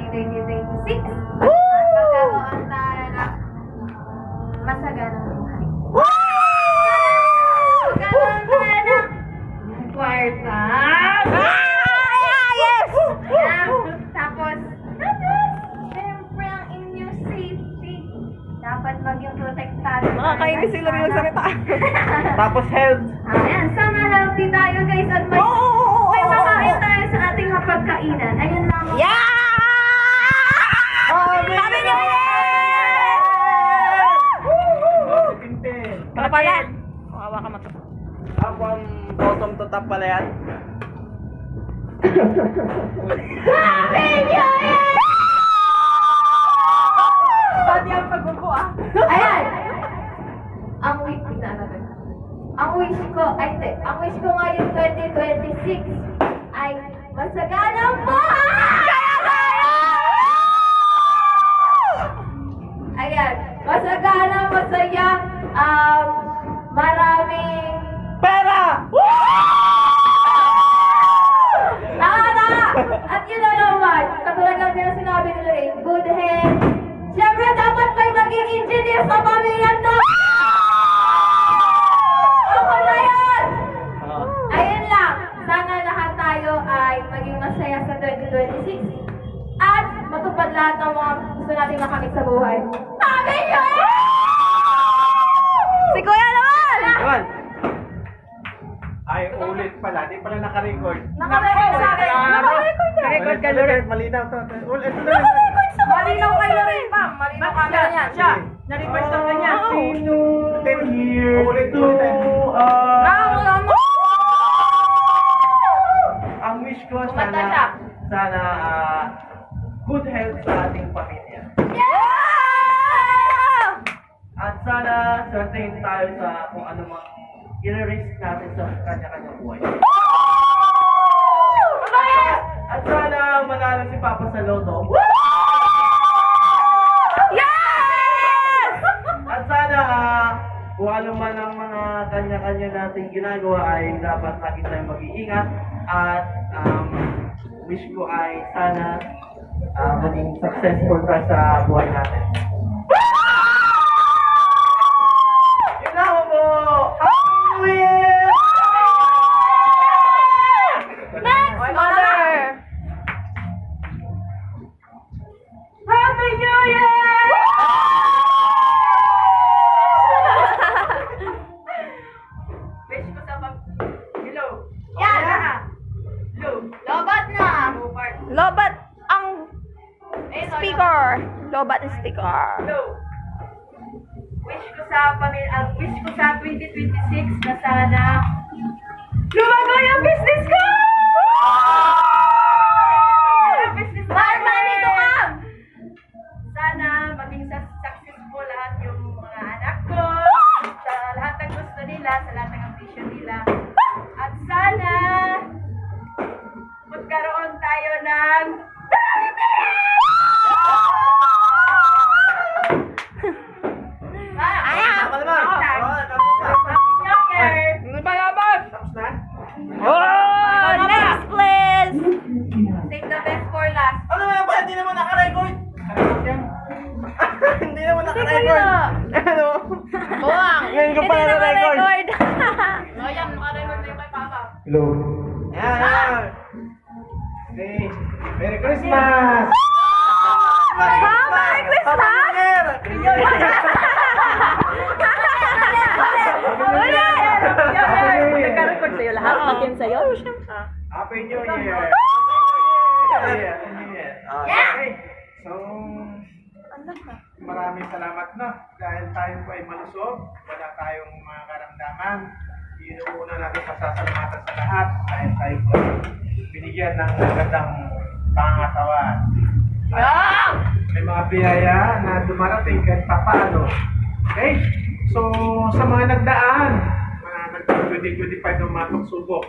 2026. Magkaroon tayo ng masaganang buhay. Magkaroon tayo ng kwarta. Yes! Tapos, siyempre ang inyong safety. Dapat maging protektado. Nakakainis sila rin salita. Tapos health. Ayan, sana healthy tayo guys at may makain tayo sa ating mapagkainan. Ayun lang. Yeah! Sabi niyo Ano pala? Makawa ka mata. Ako ang bottom to top pala yan. Happy New Year! Pati ang pagbubo ah. Ayan! Ang wish ko na natin. Ang wish ko, ay hindi. Ang wish ko ngayon 2026 ay masaganang buhay! Ayan, masagana, masaya, maraming Pera! At yun na naman, katulad lang din ang sinabi nila rin, good health. Siyempre, dapat may maging engineer sa pamilya to! Ako na yan! Ayun lang, sana lahat tayo ay maging masaya sa 2026 at matupad lahat ng mga gusto natin makamit sa buhay. Happy New Year! Si Kuya naman! Yun. Ay, ulit pala. Di pala naka-record. Naka-record sa akin! Naka-record na! Naka-record ka, Ulit, Loren. malinaw to. Ulit, ito na. Malinaw kayo rin, Pam. Malinaw ka na yan. Siya. Na-record sa kanya. Ulit, ulit. Ang wish ko Kumanta siya. sana good health sa ating pamilya. At sana certain tayo sa kung ano mang i-risk natin sa kanya-kanyang buhay. At sana manalo si Papa sa Lotto. Yes! At sana kung ano man ang mga kanya-kanya nating ginagawa ay dapat lagi tayong mag-iingat. At wish ko ay sana maging successful tayo sa buhay natin. Yun lang po! Happy New Year! Next, mother! Happy New Year! Wish ko sa Hello. Yan! Hello. Lobat na! Lobat ang speaker. Lobat ang speaker. Hello. Wish ko sa wish ko sa 2026 na sana lumago yung business ko! Yung business ko! More money to come! Sana maging successful lahat yung mga anak ko, sa lahat ng gusto nila, sa lahat ng ambition nila. At sana magkaroon tayo ng Tama naman! Happy New Year! Ano ba laban? Tapos na? Oh, next please. Save the best for last. Ano ba yan ba? Hindi naman naka-record! Hindi naman naka-record! Ano? Buwang. Ngayon ko pala na-record! Ayan, nakarecord na yung kay Papa. Hello! Yan, yan! Okay. Merry Christmas! Merry Christmas! Happy New Year! Nagka-record sa'yo lahat? Makin sa'yo? Happy New Year! Happy New Year! Okay. So, maraming salamat na dahil tayo po ay malusog, wala tayong mga karamdaman. Inuuna natin pasasalamatan sa lahat dahil tayo po binigyan ng magandang pangatawan. May mga biyaya na dumarating kahit papaano. Okay? So, sa mga nagdaan, mga nagdaan 2025 ng mga pagsubok,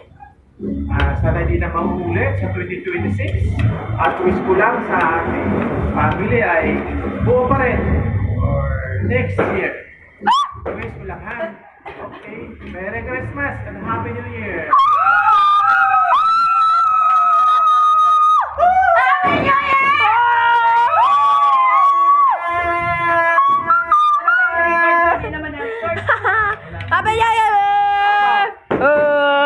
sana hindi na mahuhuli sa 2026. At wish ko lang sa ating family ay buo pa rin for next year. Wish ko lang ha. Okay. Merry Christmas and Happy New Year. Happy New Year! Happy New